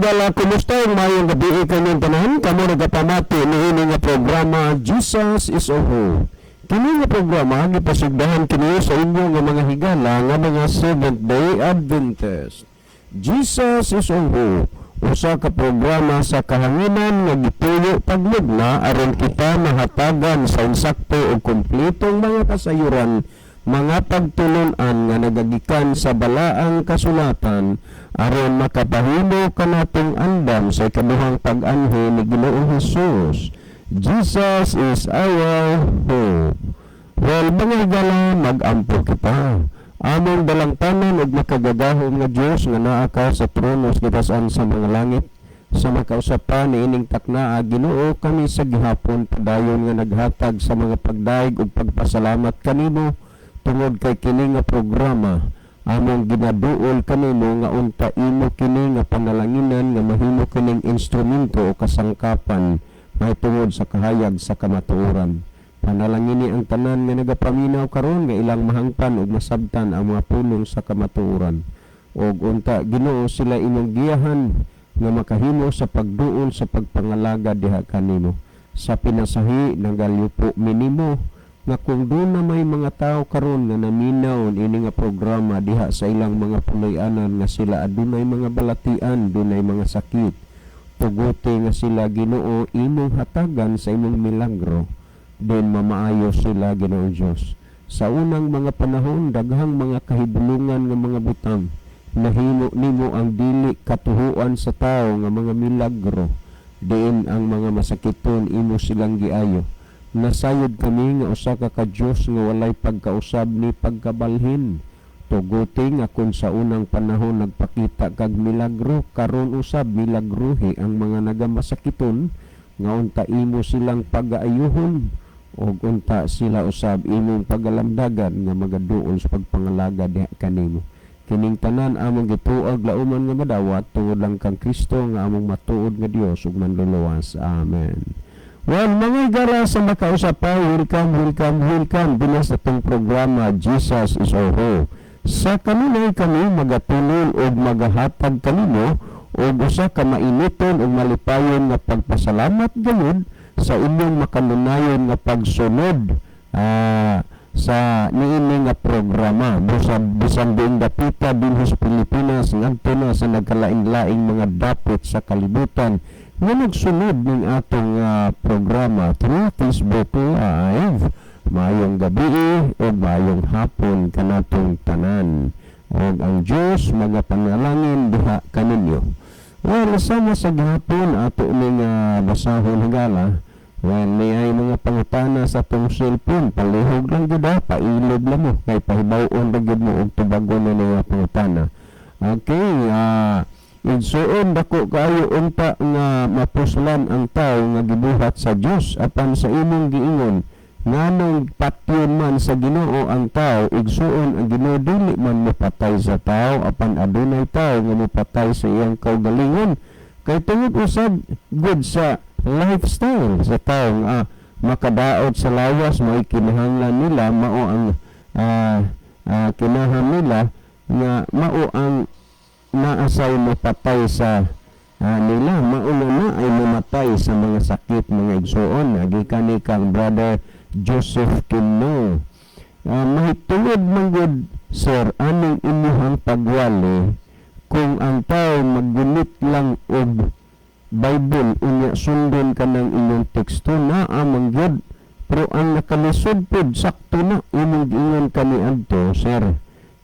higala, kumusta yung mayong gabi kanyang tanan? Kamo nagapamati ni nga programa Jesus is All. Kini nga programa gipasugdahan kini sa inyo nga mga higala nga mga Seventh-day Adventist. Jesus is All. Usa ka programa sa kahanginan nga gituyo paglugna aron kita mahatagan sa insakto o kumpletong mga kasayuran, mga pagtulon-an nga nagagikan sa balaang kasulatan aron makapahimo kanatong andam sa ikaduhang pag-anhi ni Ginoong Hesus. Jesus is our hope. Well, mga higala, mag-ampo kita. Among dalangtanan ug makagagahom nga Dios nga naa ka sa trono sa gitasan sa mga langit. Sa makausapan ni ining taknaa Ginoo, kami sa gihapon padayon nga naghatag sa mga pagdaig ug pagpasalamat kanimo tungod kay kini nga programa. Among ginaduol kanimo nga unta imo kini nga panalanginan nga mahimo kining instrumento o kasangkapan mahitungod sa kahayag sa kamatuoran. Panalangini ang tanan nga nagapaminaw karon nga ilang mahangpan ug masabtan ang mga pulong sa kamatuoran. Og unta Ginoo sila imong giyahan nga makahimo sa pagduol sa pagpangalaga diha kanimo. Sa pinasahi nagalyupo minimo nga kung doon na may mga tao karon nga naminaw ini nga programa diha sa ilang mga puloy-anan nga sila adunay mga balatian, dunay mga sakit, tuguti nga sila Ginoo imong hatagan sa imong milagro, then mamaayo sila Ginoo Dios. Sa unang mga panahon daghang mga kahibulungan nga mga butang nahimo nimo ang dili katuhuan sa tao nga mga milagro, diin ang mga masakiton imo silang giayo. Nasayod kami nga usa ka Dios nga walay pagkausab ni pagkabalhin. Tuguti nga kung sa unang panahon nagpakita kag milagro, karon usab milagrohi ang mga nagamasakiton nga unta imo silang pagaayuhon og unta sila usab imong pagalamdagan nga magaduol sa pagpangalaga diha kanimo. Kining tanan among gituag lauman nga madawat tungod lang kang Kristo nga among matuod nga Dios ug manluluwas. Amen. Well, mga higala sa makausapay, welcome din sa itong programa Jesus is All. Sa kanunay kami magatulol o magahatag kanimo o usa ka mainiton o malipayon nga pagpasalamat gayud sa inyong makanunayon nga pagsunod sa niini nga programa. Bisan diing dapita din sa Pilipinas ngadto na sa nagkalain-laing mga dapit sa kalibutan nga nagsunod ng atong programa through Facebook Live. Maayong gabi o maayong hapon kanatong tanan. O ang Diyos magapanalangin diha kaninyo. Well, sama sa gihapon ato ning basahon higala. Well, may mga pangutana sa atong cellphone. Palihog lang gud pailog lang mo. Kay pahibaw-on lang gud mo og tubagon na mga pangutana. Okay, igsuon dako kaayo unta nga mapuslan ang tao nga gibuhat sa Dios apan sa imong giingon nganong patyon man sa Ginoo ang tao, igsuon ang Ginoo dili man mapatay sa tao apan adunay tao nga mapatay sa iyang kaugalingon kay tungod usab good sa lifestyle sa tao nga makadaot sa lawas may kinahanglan nila mao ang kinahanglan nila nga mao ang naasay mapatay sa nila mauna na ay mamatay sa mga sakit mga igsuon. Gikan ni kang brother Joseph Kini mahitungod manggod sir aning imuhang pagwali kung ang tao maggunit lang og Bible unya sundon ka ng inyong teksto na amang gyud pero ang nakalisod pod sakto na imong giingon kami adto sir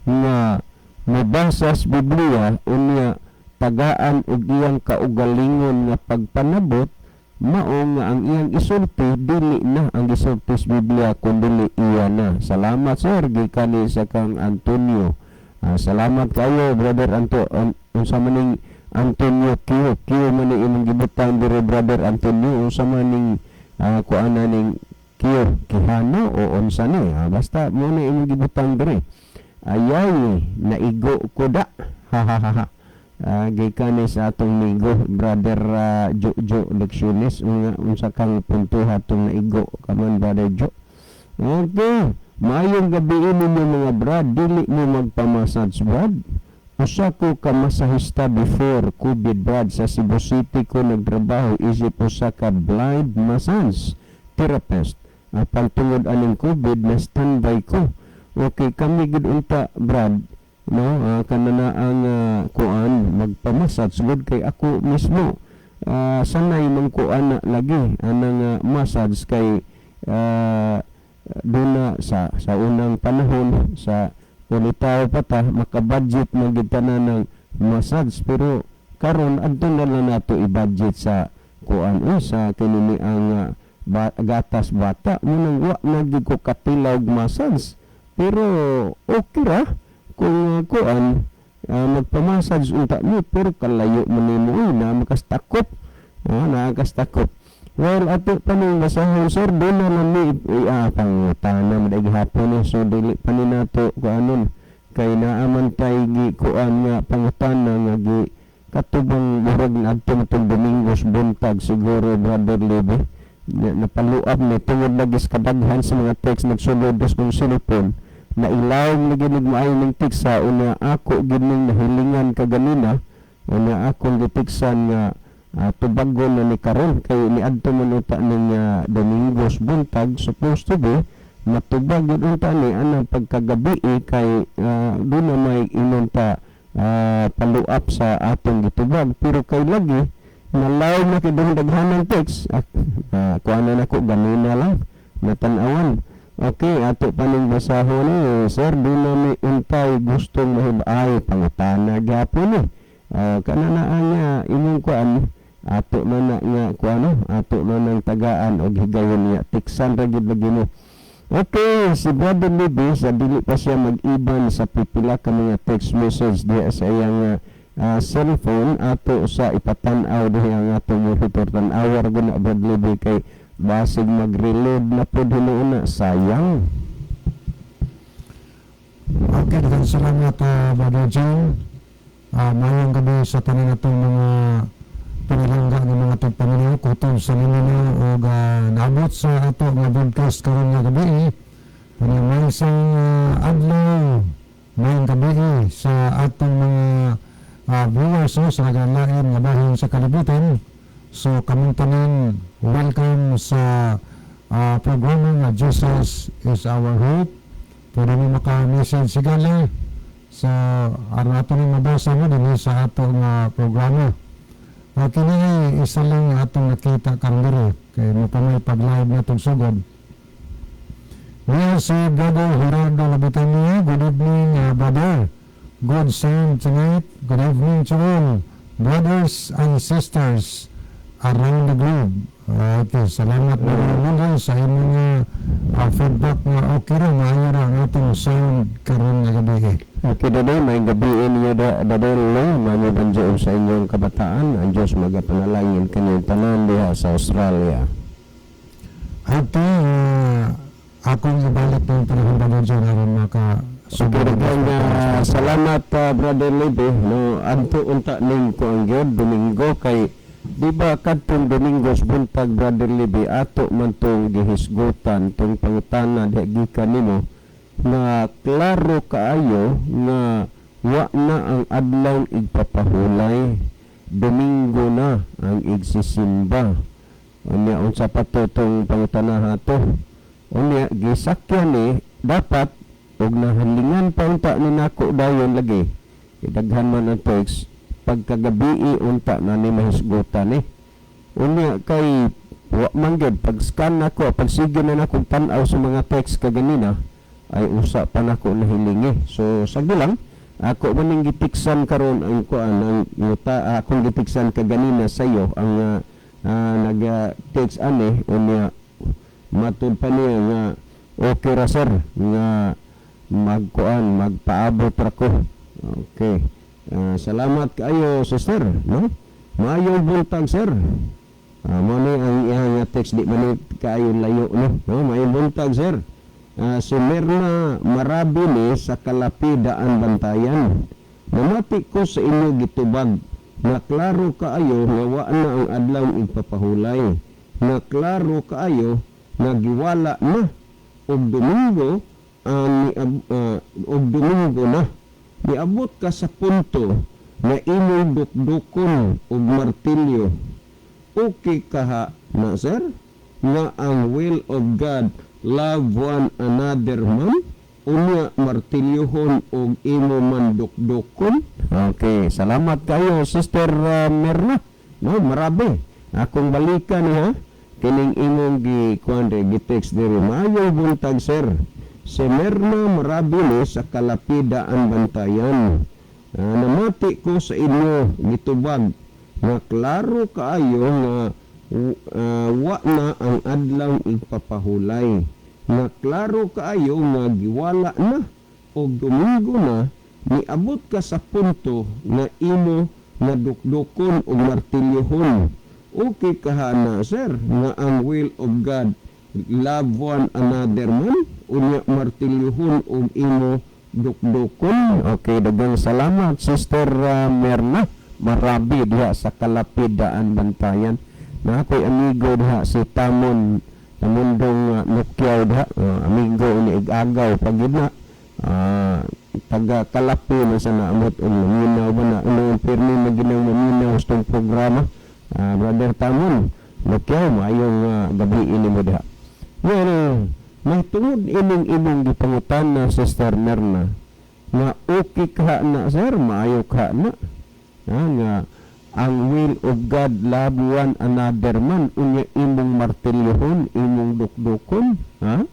nga mabasa sa Biblia unya tagaan og iyang kaugalingon nga pagpanabot mao nga ang iyang isulti dili na ang isulti sa Biblia kundi iya na. Salamat sir gikan sa kang Antonio. Salamat kayo brother unsa maning Antonio Kio man ni imong gibutang dire brother Antonio unsa maning kuana ning Kio Kihano o unsa ni basta mo na imong gibutang dire. Ayay, naigo ko da. Gikan sa atong migo, brother Jo Lecciones, unsa kang punto hatong naigo. Kaman, brother Jo. Okay, maayong gabi ninyo mga brad. Dili mo magpamasage, brad. Usa ko ka masahista before COVID, Brad. Sa Cebu City ko nagtrabaho, isip usa ka blind massage therapist. Pantungod aning COVID na standby ko. Okay, kami gid unta, Brad, no, kanana ang kuan magpamassage gud kay ako mismo. Sanay man ko ana lagi anang massage kay doon sa unang panahon sa ulitaw pa ta makabudget man gid tanan ng massage, pero karon adto na lang nato i-budget sa kuan sa kinini ang gatas bata munang wa na gid ko katilaw massage, pero okay ra kung kuan magpamassage unta ni, pero kalayo man nimo na makastakop nakakastakop. Well, ato tanong basahon, sir, doon na lang ni pangutana madagi hapon so dili pa ni nato kuanon kay naaman tay gi kuan nga pangutana nga gi katubang murag na adto matong Domingos buntag siguro, Brother Levi, napaluab ni tungod lagis kadaghan sa mga text nagsulod dos kong silipon na ilaw na ginig maayo ng tiksa una ako gining nahilingan kaganina una akong gitiksan nga tubagon na ni karon kay niadto man uta ning Domingos buntag supposed to be matubag yun unta ni anang pagkagabi kay doon na may inunta paluap sa atong gitubag, pero kay lagi nalaw na kay doon daghanang text kuana na ko ganina lang natanawan. Okay, ato paning basahon ni sir, doon na may untay gustong mahibay pangutana gyapon ni kananaan nga imong kuan ato man na nga kuano ato man ang tagaan og higayon niya tiksan ra gid lagi mo. Okay, si Brother Levi sa dili pa siya mag-iban sa pipila ka mga text message diya sa iyang cellphone ato sa ipatan-aw diha ang atong monitor tan-awar gud na Brother Levi kay basig mag-reload na pod hinuuna sayang. Okay, daghang salamat Brother Jhun. Maayong gabi sa tanan natong mga pinalangga ng mga tagpaminaw kutob sa liminaw o naabot sa ato nga broadcast karon nga gabi may isang adlaw mayong gabi sa atong mga viewers sa nagalain nga bahin sa kalibutan. So kaming tanan welcome sa programa nga Jesus is our hope. Pwede mo maka-message sigala sa ato ni mabasa mo din sa atong programa. Kini isa lang atong nakita kang diri kay mapamay pag-live na itong sugod. Well, si Brother Gerardo Labitania, good evening brother. Good sound tonight. Good evening to all brothers and sisters around the globe. Okay, salamat mga sa inyong feedback nga okay ra maayo ra ang atong sound karon nga gabi. Okay, daday may gabiin niyo daday lo manibanjo sa inyong kabataan. Ang Diyos magapanalangin kanyang tanan diha sa Australia. Ito akong ibalik ng panahon ba dyan aron maka salamat Brother Levi no adto unta ning kuang gyud Domingo kay di ba kadtong Domingos buntag Brother Levi ato man tong gihisgutan tong pangutana diha gikan nimo na klaro kaayo nga wa na ang adlaw igpapahulay, Domingo na ang igsisimba. Unya unsa pa to tong pangutana hato? Unya gisakyan ni dapat og nahalingan pa unta ni nako dayon lagi. Idaghan man ang text pagkagabi unta na ni mahisgutan ni. Unya kay wa man gid pag scan nako pagsige na nako tan-aw sa mga text kaganina ay usa pa nako nahilingi. So sagdi lang ako maning gitiksan karon ang kuan ang yuta akong gitiksan kaganina sa iyo ang nag-text ani unya matud pa niya nga okay ra sir nga magkuan magpaabot ra ko. Okay. Salamat kaayo sister no. Maayong buntag sir. Mo ni ang iyang text di man kaayo layo no. Maayong buntag sir. Si Mirna Marabili sa Kalapidaan Bantayan. Namati ko sa inyo gitubag na klaro kaayo nga wa na ang adlaw igpapahulay. Na klaro kaayo nga giwala na og Domingo og Domingo na niabot ka sa punto na imong dukdukon og martilyo, okay kaha na sir nga ang will of God love one another man unya martilyohon og imo man dukdukon? Okay, salamat kayo Sister Merna. No, marabi. Akong balikan ha. Kining imong gi-text diri. Maayong buntag sir. Si Merna marabi ni sa kalapidaan bantayan. Namati ko sa inyo gitubag nga klaro kaayo nga wa na ang adlaw igpapahulay. Nga klaro kaayo nga giwala na o Domingo na niabot ka sa punto nga imo nga dukdukon o martilyohon. Okay kaha na sir nga ang will of God love one another man unya martilyohon o imo dukdukon. Okay, dagang salamat Sister Merna marabi diha sa kalapidaan bantayan. Na ako'y amigo diha si Tamon Tamundong Nukyaw diha, amigo ni igagaw pagina taga kalapi na sa naamot o maminaw ba na unang pirmi maginang maminaw sa itong programa. Brother Tamon Nukyaw, maayong gabi ini mo diha. Well, may tungod ining imong gipangutan na Sister Merna nga okay ka na sir, maayo ka na nga ang will of God love one another man unya imong martilyohon imong dukdukon ha.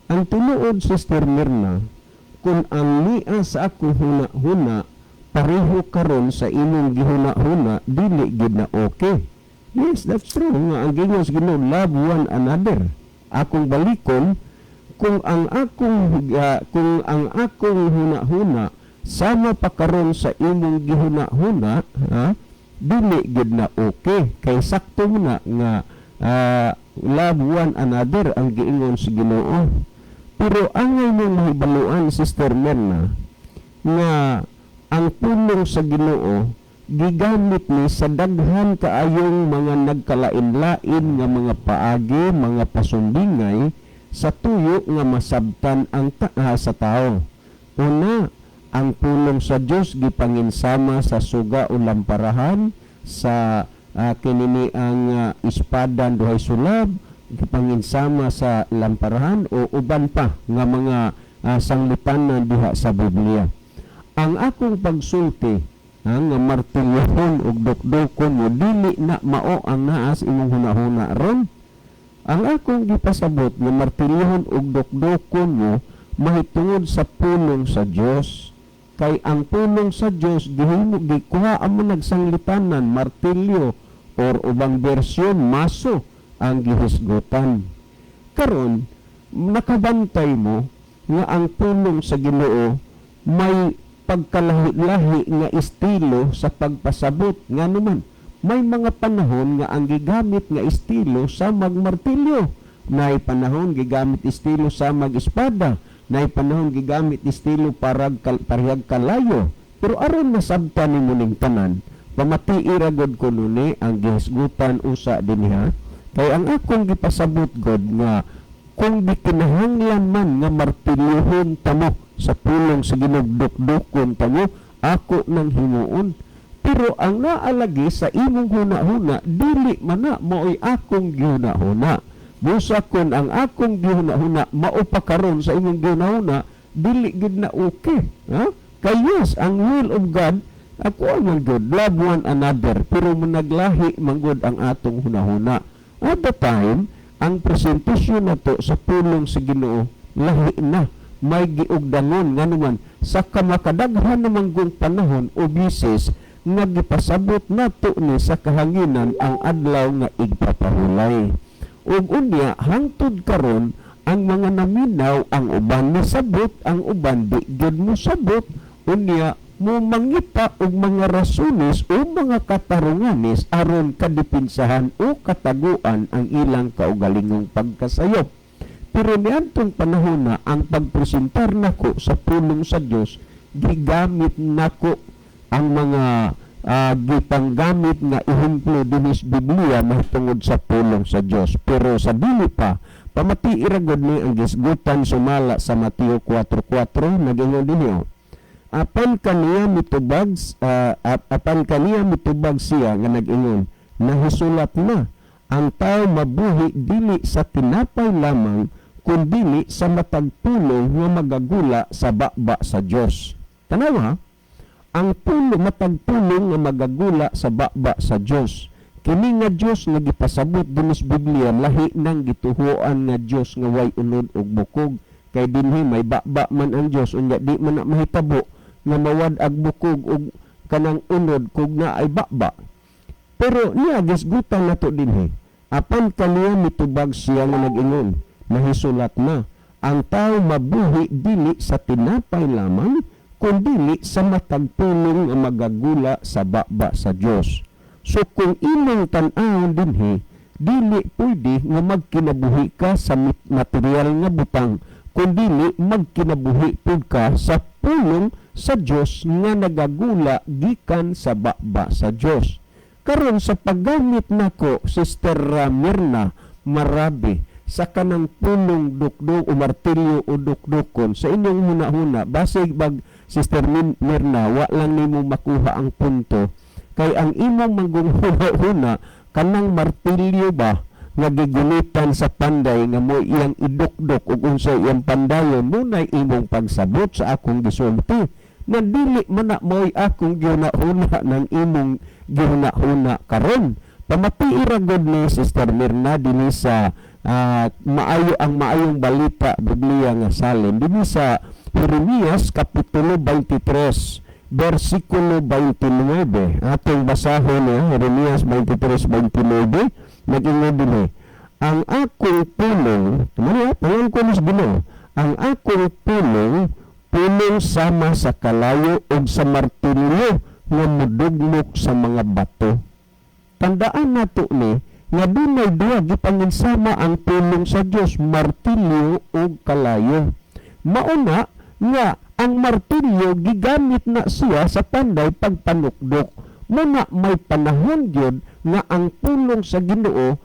Ang tinuod Sister Merna, kung ang niya sa akong huna-huna pareho karon sa imong gihuna-huna dili gid na okay. Yes, that's true nga ang Ginoo love one another. Akong balikon kung ang akong huna-huna sama pa karon sa imong gihuna-huna ha, dili gid na okay kay sakto na nga love one another ang giingon sa Ginoo. Pero angay mong mahibaluan Sister Merna nga ang pulong sa Ginoo gigamit ni sa daghan kaayong mga nagkalain-lain nga mga paagi, mga pasumbingay sa tuyo nga masabtan ang sa tao. Una, ang pulong sa Dios gipanginsama sa suga o lamparahan sa kinini ang espada duhay sulab gipanginsama sa lamparahan o uban pa nga mga sanglipanan diha sa Biblia. Ang akong pagsulti nga martilyohon ug dukdukon mo dili na mao ang naas imong hunahuna ron. Ang akong gipasabot nga martilyohon ug dukdukon mo mahitungod sa pulong sa Dios. Kay ang pulong sa Dios gihimo gikuha amo nagsanglipanan martilyo or ubang bersyon maso ang gihisgutan. Karon nakabantay mo nga ang pulong sa Ginoo may pagkalahi-lahi nga estilo sa pagpasabot nga naman may mga panahon nga ang gigamit nga estilo sa magmartilyo, nay panahon gigamit estilo sa mag-espada, nay panahon gigamit estilo parehag kalayo. Pero aron nasabtan ni muning tanan pamatii ra gud ko nuni ang gihisgutan usa dinha kay ang akong gipasabot gud nga kung bikinahanglan man nga martilyohon tamo sa pulong sa ginugdukdukon tamo ako nang himuon. Pero ang naalagi sa imong huna-huna dili man na mao'y akong gihuna-huna. Busa kon ang akong gihuna-huna mao pa karon sa imong gihuna-huna dili gid na okay ha. Kay yes, ang will of God ako man gud love one another pero managlahi man gud ang atong huna-huna. At the time ang presentasyon nato sa pulong sa Ginoo lahi na may giugdangon nga naman sa kamakadaghan namang gong panahon o bisis nga gipasabot nato ni sa kahanginan ang adlaw nga igpapahulay. Ug unya hangtod karon ang mga naminaw ang uban nasabot, ang uban di gid mo sabot, unya mo mangita og mga rasunes o mga katarunganes aron kadipinsahan o kataguan ang ilang kaugalingong pagkasayop. Pero niadtong panahon na ang pagpresentar nako sa pulong sa Dios gigamit nako ang mga gipanggamit nga ehemplo dinis Biblia mahitungod sa pulong sa Dios. Pero sa dili pa pamati iragod ni ang gisgutan sumala sa Mateo 4:4 nagingon dinhi apan kaniya mitubag siya nga nag-ingon, nahisulat na, ang tao mabuhi dili sa tinapay lamang, kundi sa matagpulong nga magagula sa baba sa Dios. Tanawa ha? Ang matagpulong nga magagula sa baba sa Dios. Kini nga Dios nga gipasabot dinis Biblia, lahi nang gituhuan nga Dios nga way unod ug bukog. Kay dinhi may baba man ang Dios, unya di man na mahitabo nga mawad ag bukog ug kanang unod kog na ay baba. Pero niya gisgutan nato dinhi. Apan kaniya mitubag siya nga nag-ingon, nahisulat na, ang tao mabuhi dili sa tinapay lamang, kundi sa matagpulong nga magagula sa baba sa Dios. So kung imong tan-awon dinhi, dili pwede nga magkinabuhi ka sa material nga butang, kundi magkinabuhi pud ka sa pulong sa Dios nga nagagula gikan sa baba sa Dios. Karon sa paggamit nako, Sister Mirna Marabi, sa kanang pulong dukdok o martilyo o dukdokon sa inyong huna-huna, basig bag Sister Mirna, wa lang nimo makuha ang punto. Kay ang imong manghuna-huna, kanang martilyo ba, nga gigulitan sa panday nga mo iyang idukdok ug unsa iyang pandayon, munay imong pagsabot sa akong gisulti. Na dili man na mo'y akong gihuna-huna ng imong gihuna-huna karon. Pamati iragod ni Sister Mirna dinhi sa maayong balita Biblia nga salin dinhi sa Jeremias kapitulo 23 versikulo 29. Atong basahon ni Jeremias 23:29, nag-ingon dinhi, ang akong pulong, tumayo ko mas Ginoo, ang akong pulong sama sa kalayo o sa martilyo nga mudugmok sa mga bato. Tandaan nato ni nga dunay duha gipanginsama ang pulong sa Dios, martilyo o kalayo. Mauna nga ang martilyo gigamit na siya sa panday pagpanukdok. Muna may panahon gyud nga ang pulong sa Ginoo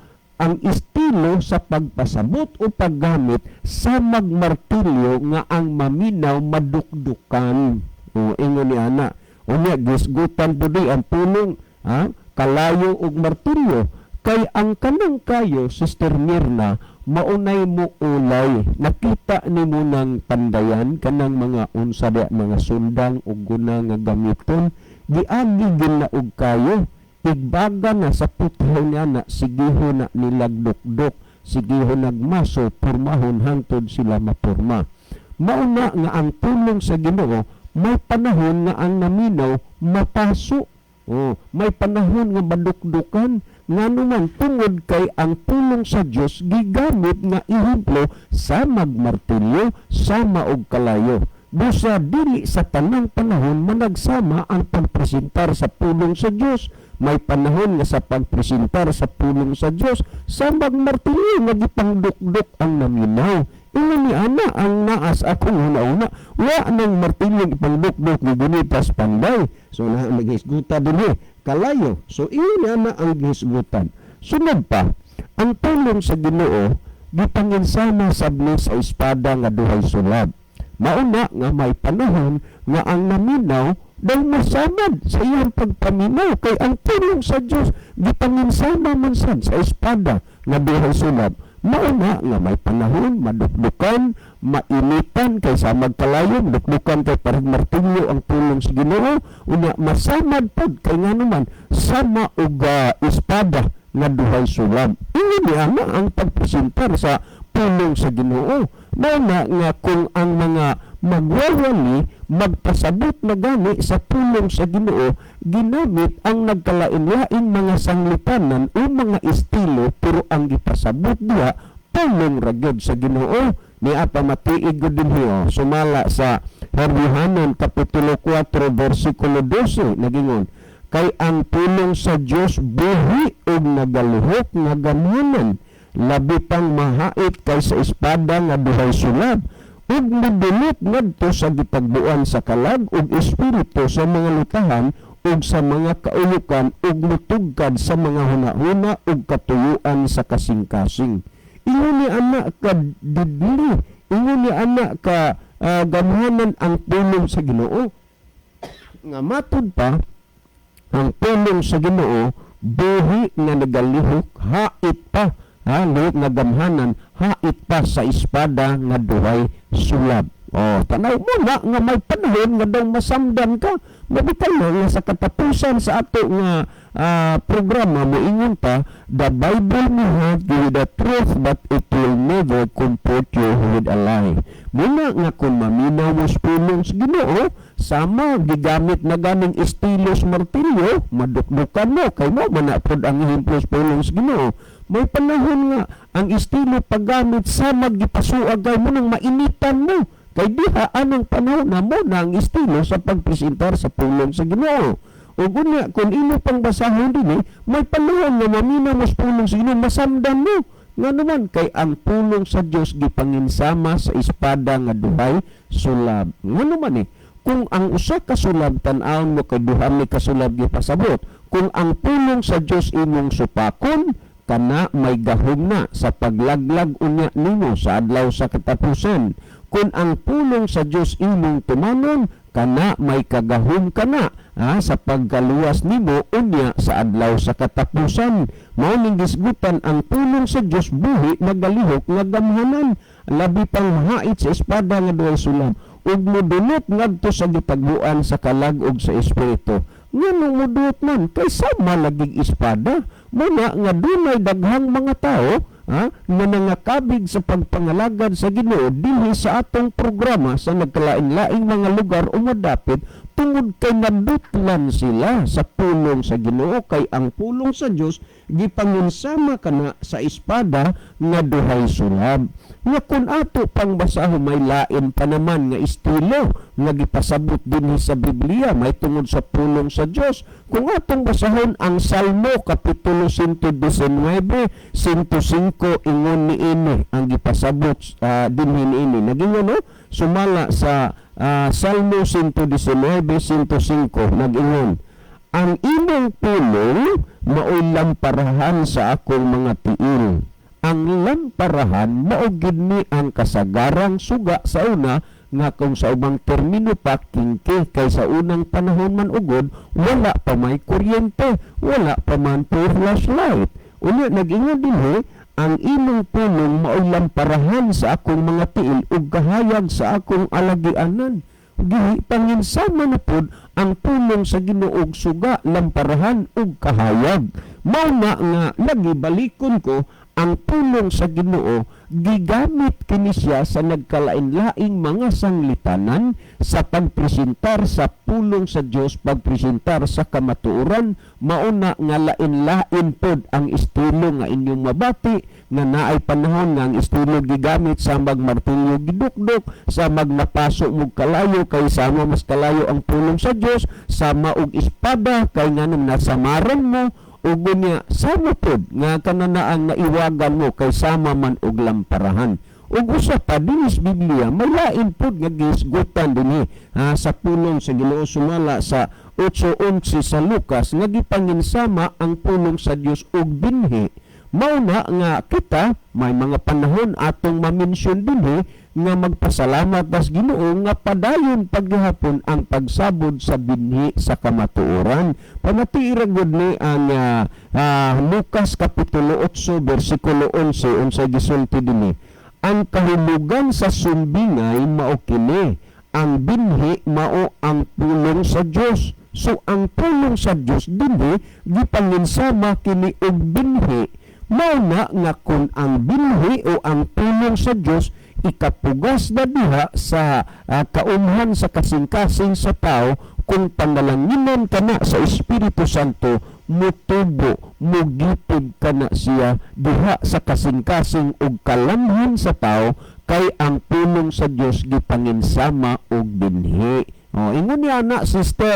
ang estilo sa pagpasabot o paggamit sa magmartilyo nga ang maminaw madukdukan. O ingon ni ana, unya gisgutan pud ang pulong, kalayo ug martilyo. Kay ang kanang kayo, Sister Mirna, maunay mo ulay. Nakita nimo ng pandayan kanang mga unsa mga sundang ug guna nga gamiton, giagi gid na og kayo. Igbaga na sa putaw niya na sigiho na nilagdukdok, sigiho nagmaso, purmahon hangtod sila mapurma. Mauna nga ang pulong sa Ginoo, may panahon nga ang naminaw mapaso. May panahon nga madukdukan, nga naman tungod kay ang pulong sa Dios gigamit nga ihemplo sa magmartilyo, sama og kalayo. Busa dili sa tanang panahon managsama ang pagpresentar sa pulong sa Dios. May panahon nga sa pagpresentar sa pulong sa Dios sa magmartilyo nga gipangdukdok ang naminaw. Ingon ni ana ang naas akong una-una, wa nang martilyo gipangdukdok ni gunitas panday. So na maghisguta dinhi kalayo. So ingon ni ana ang gihisgutan. Sunod pa, ang pulong sa Ginoo gipanginsama sabni sa espada nga duhay sulab. Mauna nga may panahon nga ang naminaw dahil masamad sa iyang pagpaminaw, kay ang pulong sa Diyos gipanginsama man sad sa espada nga duhay sulab. Mauna nga may panahon madukdukan, mainitan kay sa magkalayo, madukdukan kay parang martilyo ang pulong sa Ginoo, unya masamad pod kay nga naman sama og espada nga duhay sulab. Ini ana ang pagpresentar sa pulong sa Ginoo. Mauna nga kung ang mga magwawali magpasabot na gani sa pulong sa Ginoo, ginamit ang nagkalain-laing mga sanglipanan o mga estilo, pero ang gipasabot diha pulong ragyod sa Ginoo. Niya pamatiig gud dinhi sumala sa Herbihanon kapitulo 4 versikulo 12, nagingon, kay ang pulong sa Dios buhi ug nagaluhok nga gamanan, labi pang mahait kaysa espada nga duhay sulab, ug madulot ngadto sa gitagbuan sa kalag ug espiritu sa mga lutahan ug sa mga kaulukan ug mutugkad sa mga hunahuna ug katuyuan sa kasing-kasing. Ingon ni ana ka didili, ingon ni ana ka gamahanan ang pulong sa Ginoo. nga matud pa ang pulong sa Ginoo buhi nga nagalihok hait pa lihok nga gamhanan hait pa sa espada nga duhay sulab. Tanaw mo na nga may panahon nga daw masamdan ka. Mabitay mo nga sa katapusan sa ato nga programa moingon pa, the Bible may have you with the truth but it will never comport you with a lie. Muna nga kung maminaw mo pulong sa Ginoo, sama gigamit na ganing estilos martilyo, madukdukan mo kay mo manapod ang himplos pulong sa Ginoo. May panahon nga ang estilo paggamit sa magipasuagay mo nang mainitan mo. Kay diha anong panahon na mo na ang estilo sa pagpresentar sa pulong sa Ginoo. O gunya, kung ino pang basahon din may panahon na mamina mo sa pulong sa Ginoo, masamdan mo. Nga naman, kay ang pulong sa Dios gipanginsama sa espada nga duhay sulab. Nga naman kung ang usa ka sulab tan-awon mo kay duha mi ka sulab gipasabot, kung ang pulong sa Dios imong supakon, kana may gahom na sa paglaglag unya nimo sa adlaw sa katapusan. Kung ang pulong sa Dios imong tumanon, kana may kagahom kana sa pagkaluwas nimo unya sa adlaw sa katapusan. Mao ning gisgutan ang pulong sa Dios buhi nagalihok nga gamhanan, labi pang hait sa espada nga duhay sulab, ug modunot ngadto sa gitagbuan sa kalag ug sa espiritu. Nganong modunot man kay sama lagig espada, muna nga dunay daghang mga tao na nangakabig sa pagpangalagad sa Ginoo dinhi sa atong programa sa nagkalain-laing mga lugar o madapit tungod kay nabutlan sila sa pulong sa Ginoo, kay ang pulong sa Dios gipanginsama kana sa espada nga duhay sulab. Nga kun ato pang basahon may lain pa naman nga estilo nga gipasabot dinhi sa Biblia may tungod sa pulong sa Dios. Kung atong basahon ang Salmo kapitulo 119, 105 ingon niini ang gipasabot dinhi niini. Naging sumala sa Salmo 119, 105 nag-ingon, ang imong pulong maoy lamparahan sa akong mga tiil. Ang lamparahan mao gid ni ang kasagarang suga sa una nga kung sa ubang termino pa kingki, kay sa unang panahon man ugod wala pa may kuryente, wala pa man po flashlight. Unya nag-ingon dinhi, ang imong pulong maoy lamparahan sa akong mga tiil ug kahayag sa akong alagianan. Panginsama na pod ang pulong sa Ginoo og suga, lamparahan ug kahayag. Mao na nga nagibalikon ko ang pulong sa Ginoo gigamit kini siya sa nagkalain-laing mga sanglitanan sa pagpresentar sa pulong sa Dios, pagpresentar sa kamatuoran. Mauna nga lain-lain pod ang estilo nga inyong mabati, nga naay panahon nga ang estilo gigamit sa magmartilyo gidukdok, sa magnapaso mug kalayo kay sama mas kalayo ang pulong sa Dios, sama og espada kay nganong nasamaran mo, ug niya sama pod nga kananaang naiwagan mo kay sama man og lamparahan. Ug usa pa dinhi sa Biblia may lain pod nga gisgutan dinhi sa pulong sa Ginoo sumala sa 8:11 sa Lucas nga gipanginsama ang pulong sa Dios og binhi. Mauna nga kita may mga panahon atong mamensyon dinhi nga magpasalamat tas Ginoo nga padayon paghapon ang pagsabod sa binhi sa kamatuoran. Panatiira gud ni ang Lucas kapitulo 8 bersikulo 11 unsay gisulti dinhi. Ang kahulugan sa sumbingay mao kini, ang binhi mao ang pulong sa Dios. So ang pulong sa Dios dinhi gipanginsama kini og binhi. Mauna nga kung ang binhi o ang pulong sa Dios ikapugas na diha sa kaunhan sa kasing-kasing sa tao, kung pangalanginan kana sa Espiritu Santo, mutubo, mugipid kana siya diha sa kasing-kasing ug kalamhan sa tao, kay ang pulong sa Dios gipanginsama og binhi. Ingon niya na Sister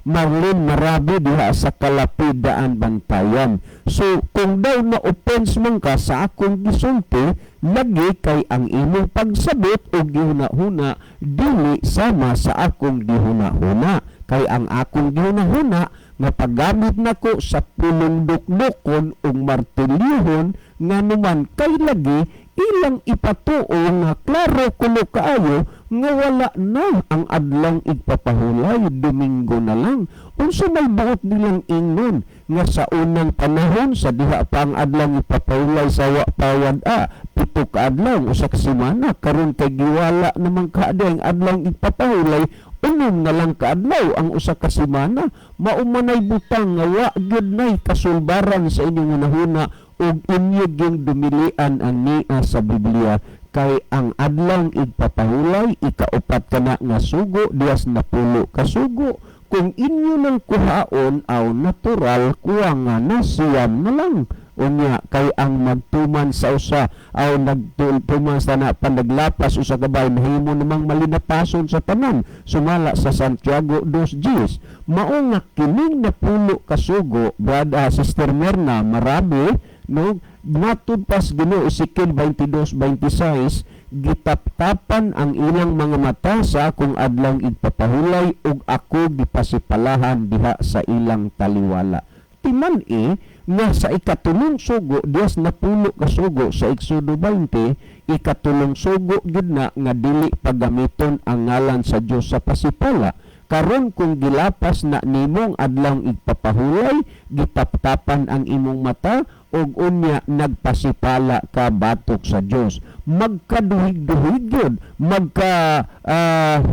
Marlene Marabi diha sa Kalapidaan, Bantayan. So kung daw na-offense man ka sa akong gisulti, lagi kay ang imong pagsabot o gihuna-huna dili sama sa akong gihuna-huna. Kay ang akong gihuna-huna nga paggamit nako sa pulong dukdukon o martilyuhon nga naman kay lagi ilang ipatuo nga klaro Kaayo nga wala na ang adlang igpapahulay, Dominggo na lang. Unsa may buot nilang ingon nga sa unang panahon sa diha pa ang adlang igpapahulay sa wapawad 7 ka adlaw usa ka semana, karon kay giwala naman kaadi ang adlang igpapahulay, unom na lang kaadlaw ang usa ka semana. Maumanay butang nga wa gyud nay kasulbaran sa inyong hunahuna ug inyo gyud dumilian ang nia sa Biblia, kay ang adlang igpapahulay ikaupat kana nga sugo dias na 10 ka sugo. Kung inyo nang kuhaon aw natural kuwanga na siyam na lang. Unya kay ang magtuman sa usa aw nagtuman sa na panaglapas usa ka bahin mahimo namang malinapason sa tanan sumala sa Santiago 2:10. Mao nga kining na 10 ka sugo, brada Sister Merna, marabi no matud pas Ginoo Ezekiel 22:26, gitaptapan ang ilang mga mata sa akong adlang igpapahulay ug ako gipasipalahan diha sa ilang taliwala. Timan nga sa ikatulong sugo dias na 10 ka sugo sa Exodo 20, ikatulong sugo gyud na nga dili pagamiton ang ngalan sa Dios sa pasipala. Karon kung gilapas na nimong adlang igpapahulay, gitaptapan ang imong mata ug unya nagpasipala ka batok sa Dios. Magkaduhig-duhig gyud,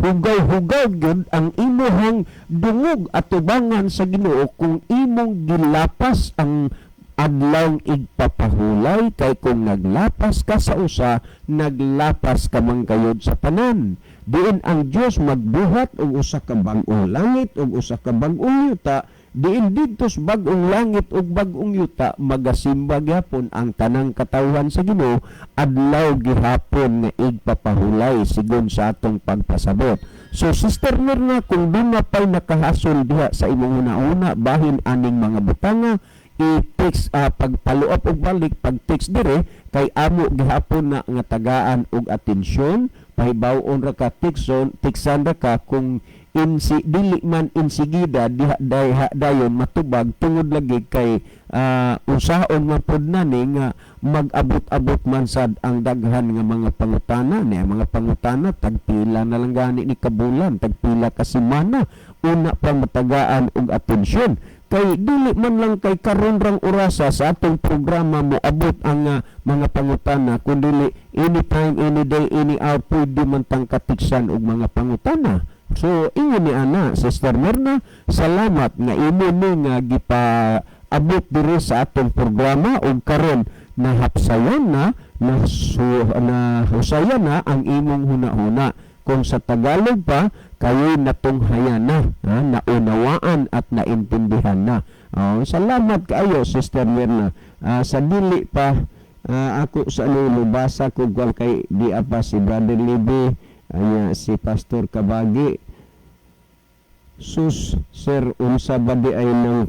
hugaw-hugaw gyud ang imong dungog at tubangan sa Ginoo kung imong gilapas ang adlaw igpapahulay, kay kung naglapas ka sa usa, naglapas ka man kayod sa tanan. Diin ang Dios magbuhat og usa ka bag-ong langit ug usa ka bag-ong yuta. Diin didtos bag-ong langit ug bag-ong yuta magasimba gyapon ang tanang katawhan sa Ginoo adlaw gihapon nga igpapahulay sigon sa atong pagpasabot. So Sister Mirna, kung di na pa'y nakahasol diha sa imong una-una bahin aning mga butanga, i-text pagpaluap og balik pag-text dire kay amo gihapon na nga tagaan og atensyon. Pahibawon ra ka tiksan ra ka kung dili man insigida diha dayon matubag tungod lagi kay usaon man pod nani nga mag-abot-abot man sad ang daghan nga mga pangutana ni mga pangutana tagpila na lang gani ni kabulan, tagpila ka semana una pa matagaan og atensyon. Kay dili man lang kay karon rang orasa sa atong programa mo abot ang mga pangutana, kundi anytime, any day, any hour pwede man tang katiksan og mga pangutana. So ingon ni ana Sister Mirna, salamat nga imo ni nga gipaabot diri sa atong programa ug karon nahapsayan na husayan na ang imong hunahuna. Kung sa Tagalog pa, kayo'y natunghayan na, naunawaan at naintindihan na. Salamat kayo, Sister Mirna. Sa dili pa, ako sa lubasa ko kay di apa si Brother Levi, si Pastor Kabagi. Sus, Sir, unsa ba di ay ng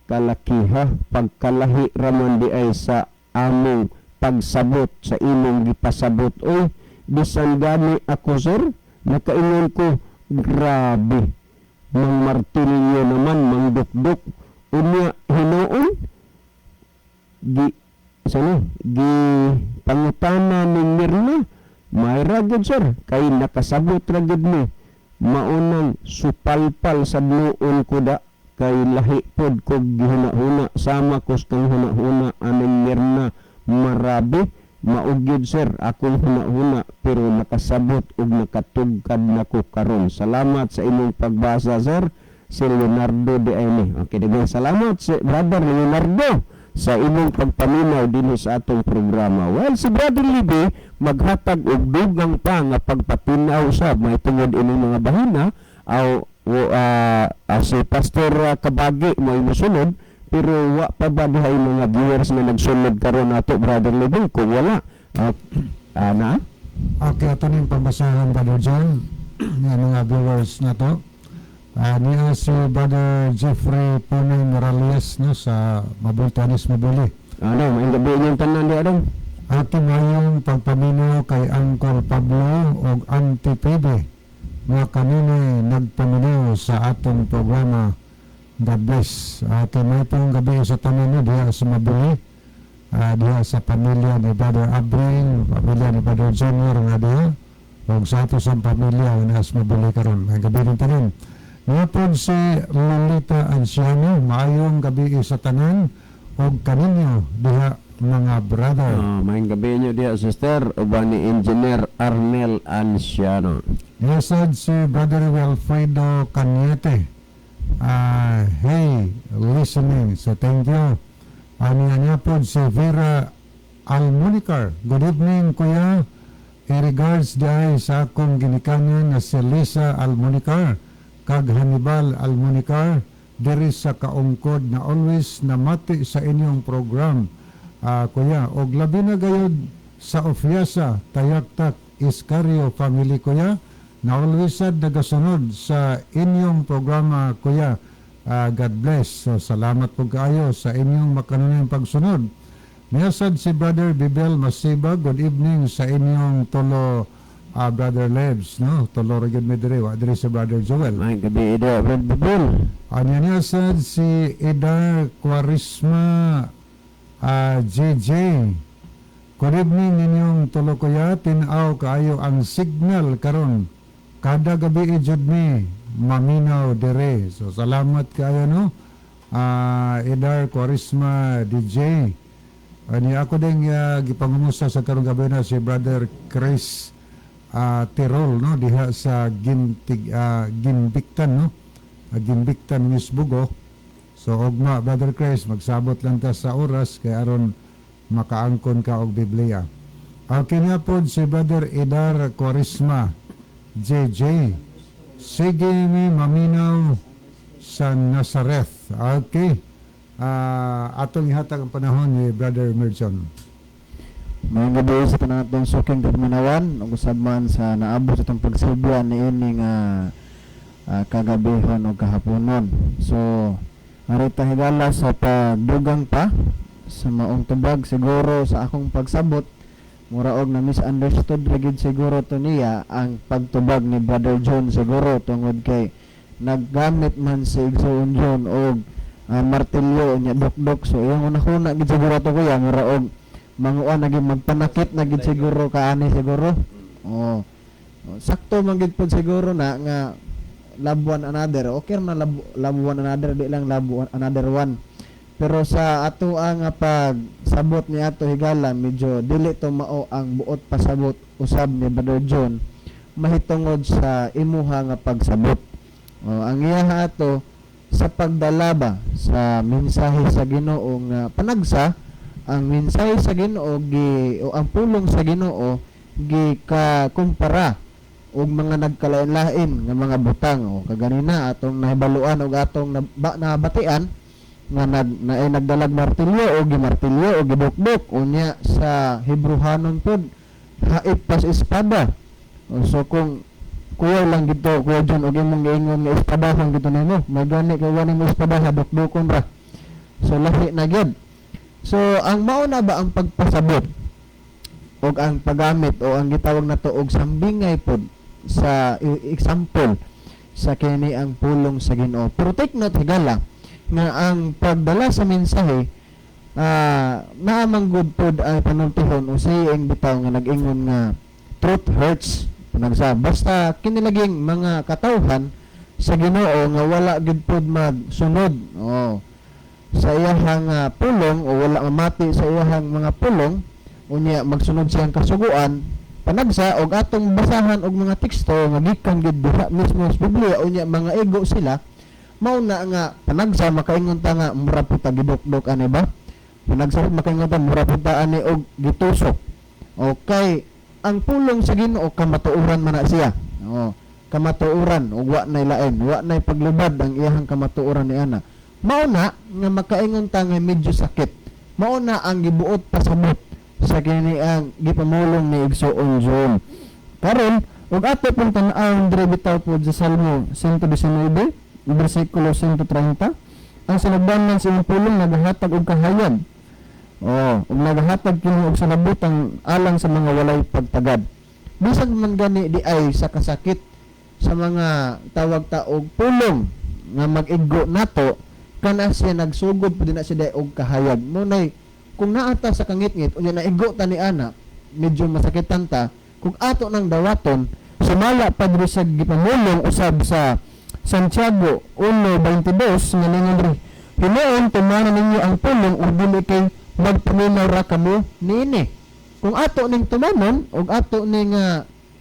kalakiha, pagkalahi raman di ay sa among pagsabot, sa imong gipasabot. Oy, bisan gani ako, sir, nakaingon ko, grabe, mang martilyo naman, mang dukduk, unya hinoon, pangutana ni Mirna, may ragod, sir, kay nakasabot ragod mo, maunang supalpal sa noon ko da, kay lahi pod ko gihuna-huna, sama kos kang huna-huna, anong Mirna, marabi, maugyod, sir, akong huna-huna pero nakasabot ug nakatugkad nako karon. Salamat sa imong pagbasa, sir. Si Leonardo de Aine. Okay, daghang salamat si Brother Leonardo sa imong pagpaminaw dinhi sa atong programa. Well, si Brother Levi maghatag og dugang pa nga pagpatinaw usab may tungod ining mga bahina si Pastor Kabagi mo imusunod. Pero wa pa ba dihay mga viewers na nagsunod karon nato, Brother Levi? Kung wala, na? Okay, ito na yung pagbasahan, Brother Jhun, ng mga viewers na to. Niya si Brother Jeffrey Punay Morales, no, sa Mabultanis Mabuli. May gabi niyong tanan di adong? Ating ngayong pagpaminaw kay Uncle Pablo o Auntie Pebe, nga kanina nagpaminaw sa atong programa. God bless. May pong gabi sa tanan diha sa Mabuli, diha sa pamilya ni Brother Abrin, pamilya ni Brother Junior nga diha, o sa ato sa pamilya unas mabuli karon. May gabi rin tanan. Napod si Balita Anciano, maayong gabi sa tanan o kaninyo diha mga brother. Maayong gabi nyo diya, sister, uban ni Engineer Arnel Anciano. Yasad si Brother Wilfredo Cañete. Hey, listening. So thank you. Niya po si Vera Almunicar. Good evening, kuya. In regards dahil sa akong ginikanan na si Lisa Almunicar kag Hannibal Almunicar diri sa kaungkod na always namati sa inyong program. Kuya, og labi na gayud sa Ofiasa, Tayaktak, Iscario family, kuya, na always sad nagasunod sa inyong programa, kuya. God bless. So, salamat po kaayo sa inyong makanunang pagsunod. Niyasad si Brother Bibel Masiba, good evening sa inyong tolo, Brother Lebs, no? Tolo rin medre, wadri si Brother Joel. Maayong gabi diya, Brother Bibel. Niyasad si Edar Quarisma, JJ. Good evening ninyong tolo, kuya. Tinaw kaayo ang signal karon. Kada gabi ijud mi maminaw dire. So salamat kaayo, no. Edar Quarisma DJ. Ani ako din gipangumusta sa karong gabi na si Brother Chris Tirol, no, diha sa Ginbiktan, no. Ginbiktan Miss Bogo. So ogma Brother Chris, magsabot lang ta sa oras kay aron makaangkon ka og Biblia. Kanya po si Brother Edar Quarisma JJ. Sige mi maminaw sa Nazareth. Okay. Atong ihatag ang panahon ni Brother Merson. May gabi sa tanatong suking pagminawan ug usab man sa naabot itong pagsilbihan ni ini nga kagabihon o kahaponon. So arita higala sa pagdugang pa sa maong tubag siguro sa akong pagsabot mura og na misunderstood gid siguro to niya ang pagtubag ni Brother Jhun siguro tungod kay naggamit man si Igsoon Jhun og martilyo nya dokdok. So yung una gid siguro to kuya mura og manguan naging magpanakit na gid siguro kaani siguro. Sakto man gid pod siguro na nga love one another. Okay na love one another, di lang love another one. Pero sa ato ang pagsabot ni ato higala medyo dili to mao ang buot pasabot usab ni Brother Jhun mahitungod sa imuha nga pagsabot. Ang iya ato sa pagdala ba sa mensahe sa Ginoo nga panagsa ang mensahe sa Ginoo o ang pulong sa Ginoo gi ka kumpara og mga nagkalain-lain nga mga butang kaganina atong nahibaluan og atong nabatian nga nagdalag martilyo o gimartilyo o gidukdok unya sa Hebrehanon pod haip pas espada. So kung kuya lang gito kuya Jhun og imong giingon nga espada kang gito nimo magani kay wani mo espada sa dukdokon ra. So lahi na gyud. So ang mauna ba ang pagpasabot og ang paggamit o ang gitawag nato og sambingay pod sa example sa kini ang pulong sa Ginoo. Pero take note higala nga ang pagdala sa mensahe naamang good pod ay panultihon o saying bitaw nga nag-ingon nga truth hurts panagsa basta kinilaging mga katawhan sa Ginoo nga wala gid pod magsunod sa iyahang pulong o wala mamati sa iyahang mga pulong unya magsunod siyang kasuguan panagsa og atong basahan og mga teksto nga gikan gid diha mismo sa Biblia unya mga ego sila mao na nga panagsa makaingon ta nga mura puta gidukdok ani ba panagsa makaingon ta mura puta ani og gitusok. Okay, ang pulong sa Ginoo kamatuoran man na siya. Kamatuoran ug wa nay lain, wa nay paglubad ang iyang kamatuoran ni ana. Mao na nga makaingon ta nga medyo sakit. Mao na ang gibuot pasabot sa kini ang gipamulong ni Igsoon Jhun. Karon ug ato pong tan-aw dire bitaw pod sa Salmo 119 versikulo 130 ang sinagdanan sa iyong pulong nagahatag og kahayag ug nagahatag kini og salabutang alang sa mga walay pagtagad bisag man gani di ay sa kasakit sa mga tawag ta og pulong nga mag-iggo nato kana siya nagsugod pud na siya og kahayag nunay kung naata sa kangit-ngit unya naigo ta ni ana medyo masakitan ta kung ato nang dawaton sumala pa diri sa gipamulong usab sa Santiago 1:22 nga ningon diri, hinuon tumanan ninyo ang pulong ug dili kay magpaminaw ra kamo niini. Kung ato ning tumanon ug ato ning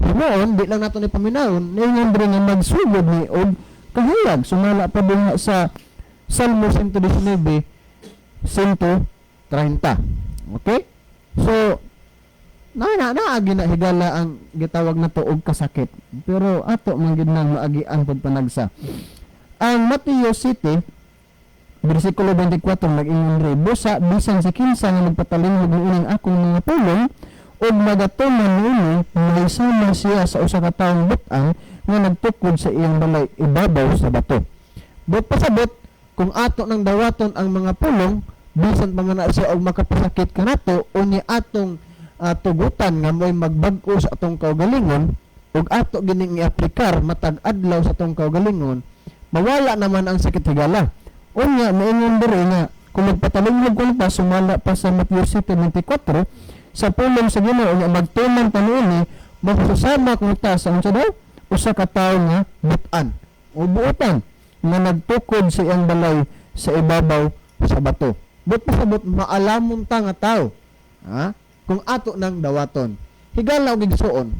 hinuon, di lang nato ni paminawon, ningon diri nga magsugod ni og kahayag. Sumala pa diha sa Salmo 119 130. Okay? So naagi na higala ang gitawag na to og kasakit. Pero ato man gid nang maagian pud panagsa. Ang Mateo City bersikulo 24 nag-ingon ri, busa bisan si kinsa nga magpatalingog niining akong mga pulong ug magatuman niini may sama siya sa usa ka taong but-an nga nagtukod sa iyang balay ibabaw sa bato. But pasabot kung ato nang dawaton ang mga pulong bisan pa man na siya og makapasakit kanato unya atong tugutan nga mo'y magbag-o sa atong kaugalingon ug ato gining i-aplikar matag adlaw sa atong kaugalingon, mawala naman ang sakit higala. Unya maingon diri nga kung magpatalingog kun pa sumala pa sa Mateo 7:24 sa pulong sa Ginoo nga magtuman pa niini masusama kun ta sa unsa daw usa ka tawo nga but-an o buotan nga nagtukod sa iyang balay sa ibabaw sa bato. But pasabot maalamon ta nga tawo kung ato nang dawaton. Higala og igsuon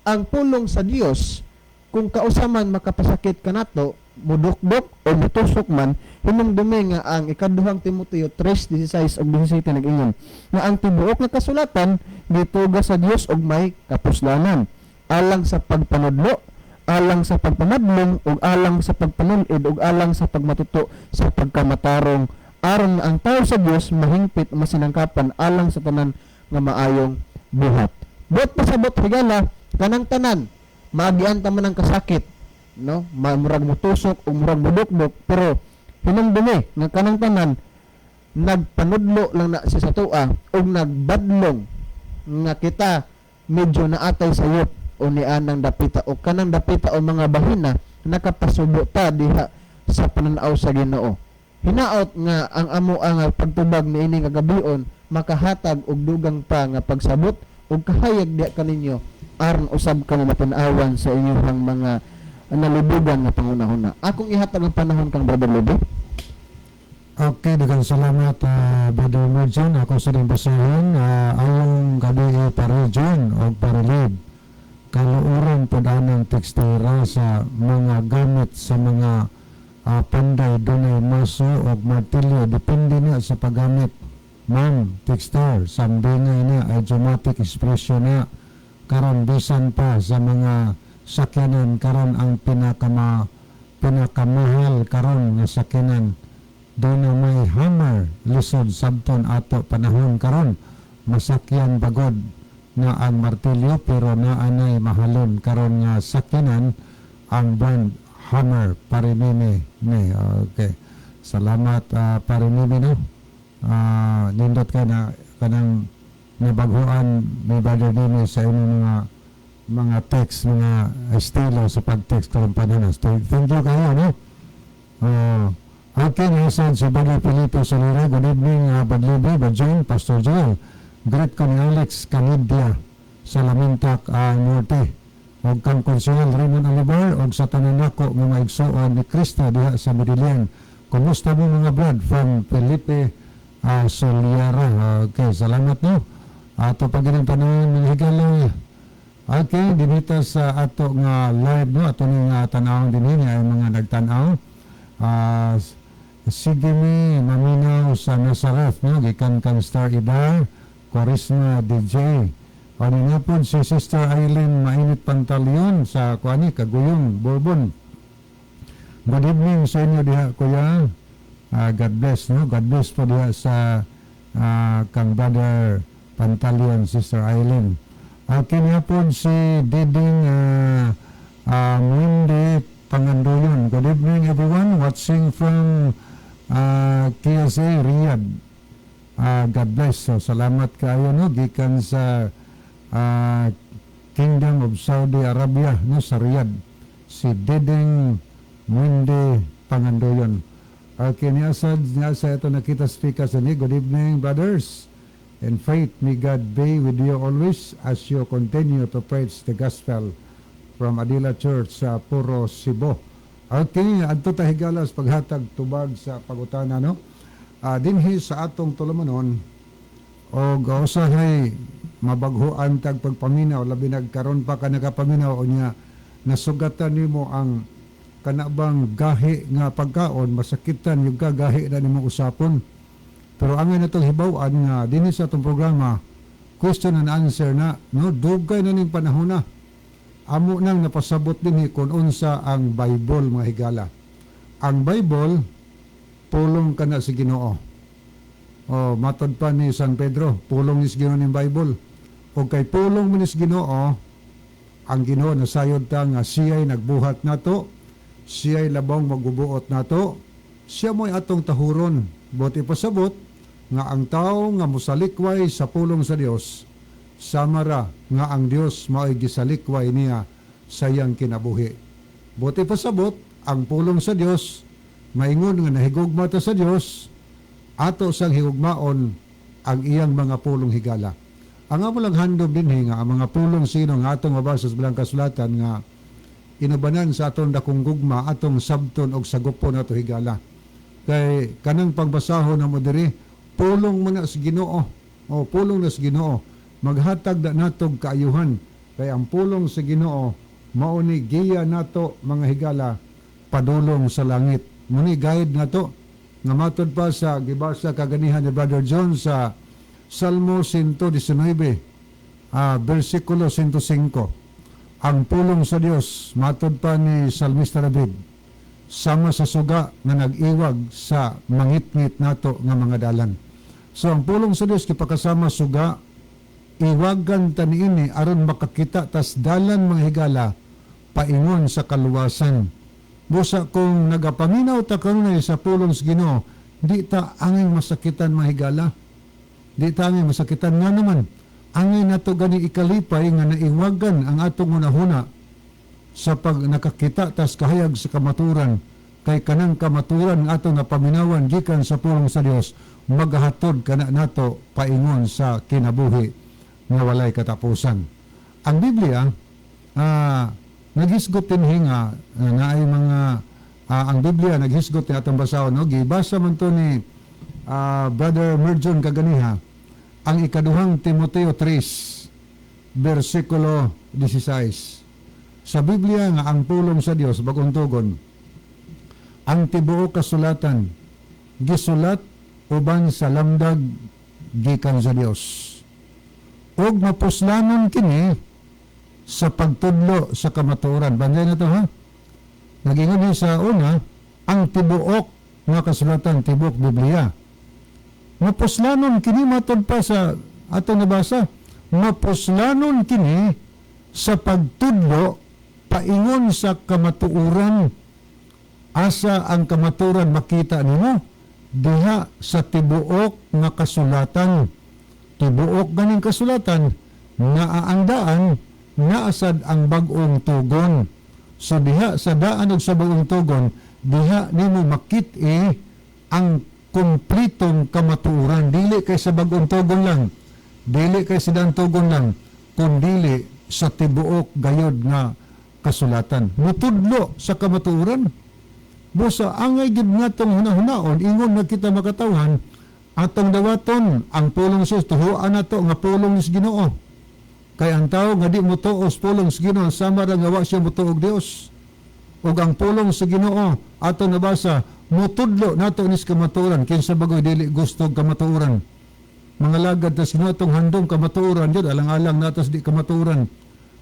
ang pulong sa Dios kung kausaman makapasakit kanato mudukdok o mutusok man, hinumdumi nga ang ikaduhang Timoteo 3:16 ug 17 nag-ingon nga ang tibuok nga kasulatan gituga sa Dios og may kapuslanan alang sa pagpanudlo, alang sa pagpamadlong ug alang sa pagpanulid ug alang sa pagmatuto sa pagkamatarong aron ang tawo sa Dios mahingpit masinangkapan alang sa tanan nga maayong buhat. Buot pasabot higala kanang tanan maagian ta man ang kasakit, no, murag mutusok o murag mudukdok, pero hinumdumi nga kanang tanan nagpanudlo lang na siya sa tua o nagbadlong nga kita medyo naatay sayop o nianang dapita o kanang dapita o mga bahina nakapasubo ta diha sa pananaw sa Ginoo. Hinaot nga ang amo ang pagtubag niini nga gabion makahatag og dugang pa nga pagsabot ug kahayag diha kaninyo aron usab kamo matin-awan sa inyong mga nalibugan na pangunahuna. Akong ihatag ang panahon kang Brother Levi. Okay, daghang salamat Brother Merjan. Ako sa rin basahan ayong gabi para Jhun o para Lev. Kaluuran po anang tekstura sa mga gamit sa mga panday dunay maso o martilyo. Depende na sa paggamit. Ma'am, texture, sambingay na, idiomatic expression na, karon bisan pa sa mga sakyanan karon ang pinakamahal karon nga sakyanan doon na may hammer lisod sabton ato panahon karon masakyan bagod na ang martilyo pero naanay mahalon karon nga sakyanan ang brand hammer parinimi ni. Okay, salamat parinimi no. Nindot ka na kanang nabaguan may Brother Nimi sa inyong mga text, mga estilo sa pag-text karong pananas. Thank you kayo, no? Okay, nasan si Brother Pilito Solera. Good evening, Brother Levi, Jhun, Pastor Joel. Great ko ni Alex Canidia sa Lamintak, Norte. O kang konsyal Raymond Alibar o sa tananako mga igsoon ni Krista diha sa Medellin. Kumusta mo mga brad from Felipe Soliara. Okay, salamat no. Ato pag ganang panahon mga higalaw. Okay, dinito sa ato nga live no, ato nga tanawang din ay mga nagtanaw. Sige mi maminaw sa Nazareth no, gikan kang Star Idar, Charisma DJ. Ano nga po si Sister Aileen Mainit Pantalyon sa kuani Kaguyong, Bourbon. Good evening sa inyo diha kuya. God bless no, God bless po diha sa kang Brother Pantalyon, Sister Aileen. Kini po si Diding Wendy Pangandoyon. Good evening everyone watching from KSA Riyadh. God bless. So, salamat kayo no gikan sa Kingdom of Saudi Arabia no sa Riyadh. Si Diding Wendy Pangandoyon. Kini asad sa ito nakita speaker sa ni. Good evening brothers. And faith, may God be with you always as you continue to preach the gospel from Adila Church sa Puro, Cebu. Okay, adto ta higala sa paghatag tubag sa pangutana, no? Dinhi sa atong tulumanon o usahay mabaghuan tag pagpaminaw, labi nagkaron pa ka nagapaminaw o niya nasugatan nimo ang kanabang gahi nga pagkaon, masakitan yung gahi na nimo usapon. Pero angay na itong hibawan nga dinhi sa atong programa, question and answer na, no? Dugay na ning panahon na. Amo nang napasabot dinhi kung unsa ang Bible, mga higala. Ang Bible, pulong ka na si Ginoo. O matod pa ni San Pedro, pulong ni Ginoo ning Bible. O kay pulong mo ni Ginoo, ang Ginoo nasayod ta nga siya'y nagbuhat nato, siya'y labong magbubuot nato, siya mo'y atong tahuron. Buti pasabot nga ang tao nga musalikway sa pulong sa Dios, samara nga ang Dios mao'y gisalikway niya sa iyang kinabuhi. Buti pasabot ang pulong sa Dios, maingon nga nahigugma ta sa Dios, ato sang higugmaon ang iyang mga pulong higala. Ang amo lang handom dinhi nga ang mga pulong sino nga atong mabasa sa bilang kasulatan nga inubanan sa aton dakong gugma, atong sabton og sagupon ato higala. Kay kanang pagbasahon na mo diri, pulong mo na sa Ginoo. O pulong na sa Ginoo. Maghatag na natog kaayuhan. Kay ang pulong sa Ginoo mao ni giya nato, mga higala, padulong sa langit. Muni guide nato nga matod pa sa gibasa kaganihan ni Brother Jhun sa Salmo 119, versikulo 105. Ang pulong sa Dios, matod pa ni Salmista David, sama sa suga nga nag-iwag sa mangitngit nato nga mga dalan. So ang pulong sa Dios kipakasama suga, iwagan ta niini aron makakita tas dalan, mga higala, paingon sa kaluwasan. Busa kung nagapaminaw ta kanunay sa pulong sa Ginoo, di ta angay masakitan, mga higala. Di ta angay masakitan nga naman. Angay nato gani ikalipay nga naiwagan ang atong unahuna sa pag nakakita tas kahayag sa kamaturan, kay kanang kamaturan nga atong napaminawan gikan sa pulong sa Dios, maghatod kana nato paingon sa kinabuhi nga walay katapusan. Ang Biblia naghisgot dinhi nga naay mga ang Biblia naghisgot ni atong basahon, no? Gibasa man to ni Brother Merjon kaganiha ang ikaduhang Timoteo 3 versikulo 16. Sa Biblia nga ang pulong sa Dios bagong tugon, ang tibuok kasulatan gisulat uban sa lamdag gikan sa Dios, ug mapuslanon kini sa pagtudlo sa kamatuoran. Banday na to, ha? Nagingon sa una, ang tibuok nga kasulatan, tibuok Biblia. Mapuslanon kini, matod pa sa atong nabasa, mapuslanon kini sa pagtudlo paingon sa kamatuoran. Asa ang kamatuoran makita nimo? Diha sa tibuok nga kasulatan. Tibuok ganing kasulatan, naaandaan, naasad ang bagong tugon. So diha sa daan og sa bagong tugon, diha nimo makit-i ang kumpletong kamatuoran. Dili kay sa bagong tugon lang, dili kay sa daan tugon lang, kundi sa tibuok gayod nga kasulatan. Mutudlo sa kamatuoran. Busa angay gid natong hunahunaon, ingon na kita makatawhan, atong dawaton ang pulong sa Dios, tuhuan nato nga pulong sa Ginoo. Kay ang tao nga di mo tuos pulong sa Ginoo, sama ra nga wa siya motuog Dios. Ug ang pulong sa Ginoo ato nabasa, mutudlo nato nis kamatuoran, kinsa bagoy dili gusto kamatuoran. Mga lagad tas Ginoo atong handom kamatuoran jud, alang-alang natas di kamatuoran.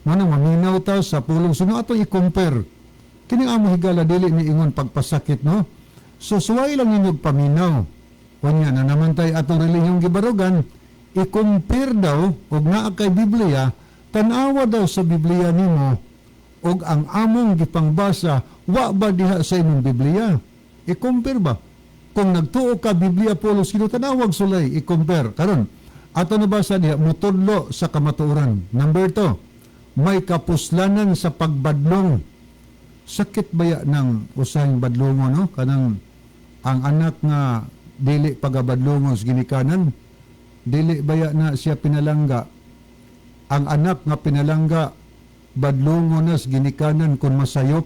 Manang maminaw ta sa pulong sa Ginoo atong i-compare. Kini amo higala dili ni ingon pagpasakit, no? So suway lang ninyog paminaw. Kunya na naman tay atong relihiyong gibarugan, i-compare daw og naa kay Biblia, tan-awa daw sa Biblia nimo og ang among gipangbasa wa ba diha sa imong Biblia. I-compare ba? Kung nagtuo ka Biblia pulong sa Ginoo, tanawag sulay i-compare. Karon ato nabasa diha mutudlo sa kamatuoran. Number 2, may kapuslanan sa pagbadlong. Sakit baya ng usahing badlongo, no? Kanang ang anak nga dili pagabadlongo sa ginikanan, dili baya na siya pinalangga. Ang anak nga pinalangga badlongon nas ginikanan kun masayop,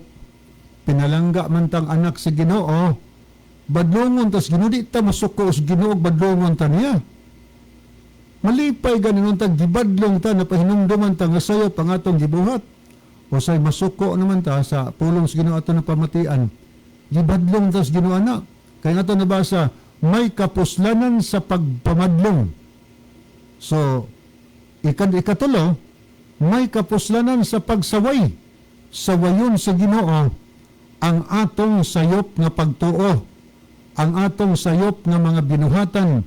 pinalangga man tang anak si Ginoo, badlongon tas ginudi ta masuko sa Ginoo badlongon ta niya. Malipay ganin tag gibadlong ta napahinumduman ta nga sayop ang atong gibuhat. O say masuko naman ta sa pulong sa Ginoo ato na pamatian. Gibadlong ta sa Ginoo na. Kaya ato nabasa, may kapuslanan sa pagpamadlong. So, ikatulo, may kapuslanan sa pagsaway. Sawayon sa Ginoo ang atong sayop nga pagtuo, ang atong sayop nga mga binuhatan,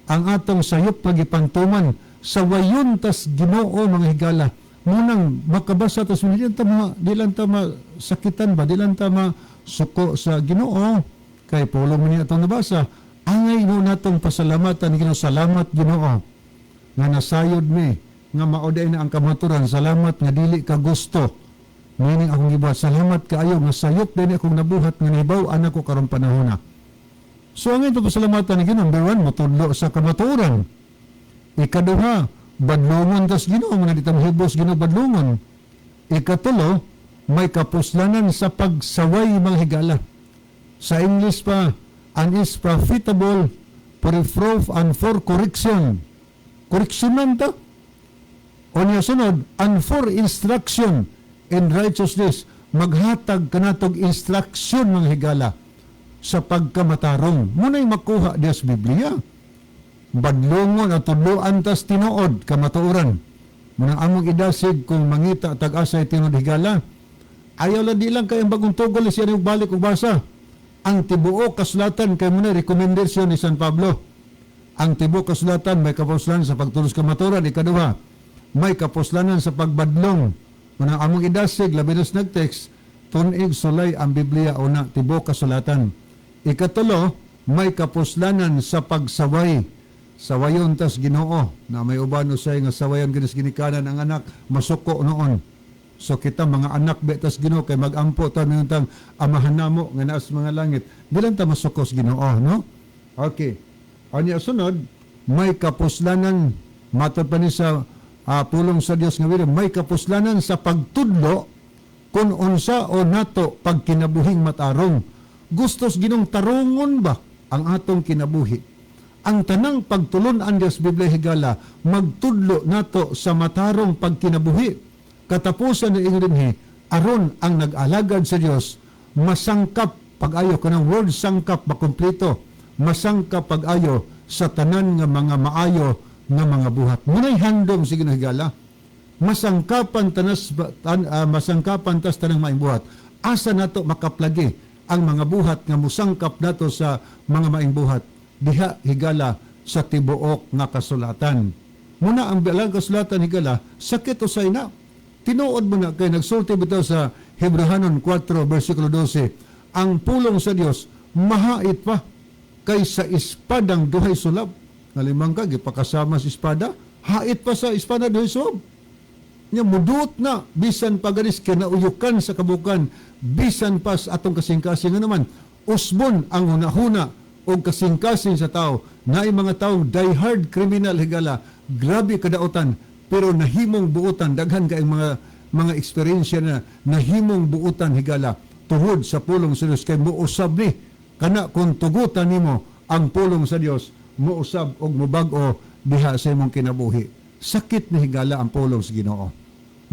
ang atong sayop nga gipantuman. Sawayon tas Ginoo mga higala. Munang makabasa tas di lang ta masakitan ba, di lang ta masuko sa Ginoo. Kay pulong mo niya itong nabasa, angay mo natong pasalamatan ni Ginoo, salamat Ginoo nga nasayod mi, nga mauday na ang kamaturan, salamat nga dili ka gusto. Meaning akong gibuhat, salamat kaayo nga sayop din akong nabuhat nga nahibaw anak ko karong panahon na. So angay ito pasalamatan ni Ginoo, number 1, mutudlo sa kamaturan. Ikaduha, badlongon tas Ginoo, mga ditamhibos Ginoo badlongon. Ikatulo, may kapuslanan sa pagsaway mga higala. Sa English pa, and is profitable for reproof and for correction. Correctionan ta. O niya sunod, and for instruction in righteousness. Maghatag kanatog instruction mga higala sa pagkamatarong. Muna'y makuha diya sa Biblia. Badlongon at tudloan tas tinuod kamatuoran. Munang among idasig kung mangita tag-asay tinuod higala. Ayaw lang di lang kayang bagong tugol siya na balik o basa. Ang tibuok kasulatan kay muna rekomendasyon ni San Pablo. Ang tibuok kasulatan may kapuslanan sa pagtulos kamaturan. Ikaduha, may kapuslanan sa pagbadlong. Munang among idasig labi na nag-text, tunig sulay ang Biblia una tibuok kasulatan. Ikatulo, may kapuslanan sa pagsaway. Sawayon tas Ginoo na may uban usay nga sawayon ginis ginikanan ang anak masuko noon. So kita mga anak betas Ginoo kay magampo ta nang amahan namo nga naas mga langit. Dilan ta masukos Ginoo, no? Okay. Anya sunod, may kapuslanan matod pa ni sa pulong sa Dios nga wiro, may kapuslanan sa pagtudlo kung unsa o nato pagkinabuhing matarong. Gustos Ginong tarungon ba ang atong kinabuhi? Ang tanang pagtulon-an Dios Biblia higala, magtudlo nato sa matarong pagkinabuhi. Katapusan ng ingrinhi, aron ang nag-alagad sa Dios, masangkap pag-ayo, kanang word sangkap makumpleto, masangkap pag-ayo sa tanan nga mga maayo nga mga buhat. Muna'y handom sige na higala. Masangkapan tas tanang maing buhat. Asa nato makaplagi ang mga buhat nga musangkap nato sa mga maing buhat. Diha higala sa tibuok nga kasulatan. Muna ang bilang kasulatan higala, sakit usay na. Tinuod mo na kay nagsulti bitaw sa Hebrehanon 4 versikulo 12, ang pulong sa Dios mahait pa kaysa espadang duhay sulab. Nalimang ka gipakasama sa espada, hait pa sa espada duhay sulab. Nya mudut na bisan paganis kinauyukan sa kabukan, bisan pas atong kasing-kasing naman. Usbon ang hunahuna o kasing-kasing sa tao, na mga taong diehard criminal higala, grabe kadautan, pero nahimong buutan, daghan kay mga eksperyensya na nahimong buutan higala, tuhod sa pulong sa Dios, kay muusab ni, kana kung tugutan nimo ang pulong sa Dios, muusab og mubag-o diha sa imong kinabuhi. Sakit na higala ang pulong sa Ginoo.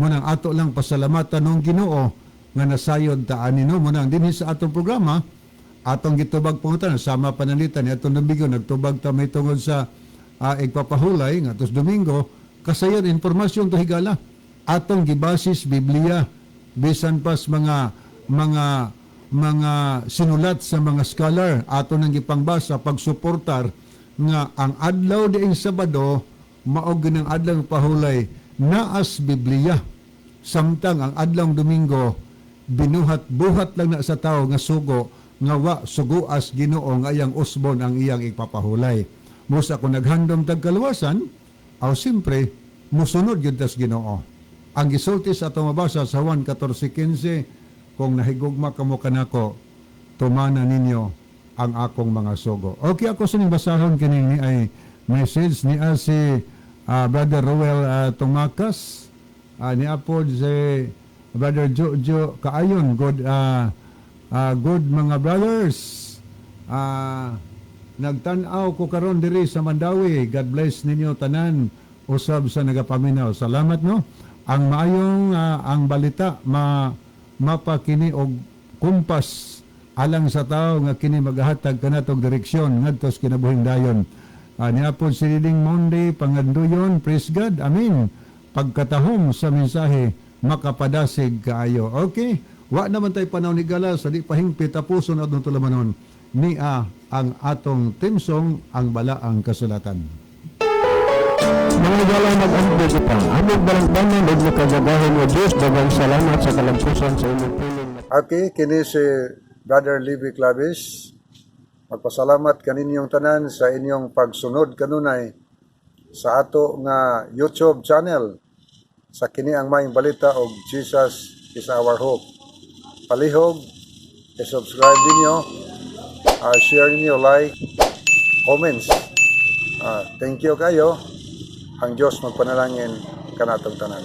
Munang ato lang pasalamatan ng Ginoo, nga nasayod taan nino, munang dinhi sa atong programa, atong gitubag pungutan, sama panalitan, atong Domingo, nagtubag ta may tungod sa IGPAPAHULAY, nga tos Domingo, kasayon, informasyon to higala. Atong gibasis Biblia, bisan pas mga sinulat sa mga scholar, aton nang gipangbasa, pagsuportar, nga ang adlaw diing Sabado, maog ng adlaw pahulay, naas Biblia. Samtang ang adlaw Domingo, binuhat-buhat lang na sa tao nga sugo, nga wa suguas Ginoo nga iyang usbon ang iyang ipapahulay. Musa kung naghandom tagkaluwasan, aw simpre musunod gyud tas Ginoo. Ang gisulti sa atong mabasa sa Juan 14:15, kung nahigugma kamo kanako, tumana ninyo ang akong mga sugo. Okay, ako sining basahon kini ay message ni si Brother Roel Tumakas ni apod si Brother Jojo Kaayon, good mga brothers. Nagtanaw ko karon diri sa Mandawi. God bless ninyo tanan usab sa nagapaminaw. Salamat no. Ang maayong ang balita mapakini og kumpas alang sa tao nga kini magahatag kanatog direksyon ngadto sa kinabuhing dayon. Niapod si Liling Monday panganduyon, praise God, amen. Pagkatahom sa mensahe makapadasig kaayo. Okay, wa naman tay panahon ni gala sa di pahingpit tapuson adtong tulamanon ni ang atong team song ang balaang kasulatan. Mga higala mag-ambog ita. Amog barangbanan ug nakagagahan mo Dios daghang salamat sa kalampusan sa imong piling. Okay, kini si Brother Levi Clavis. Magpasalamat kaninyong tanan sa inyong pagsunod kanunay sa ato nga YouTube channel sa Kini ang Maayong Balita og Jesus is our hope. Palihog, i-subscribe ninyo, share ninyo, like, comments. Thank you kayo. Ang Diyos magpanalangin kanatong tanan.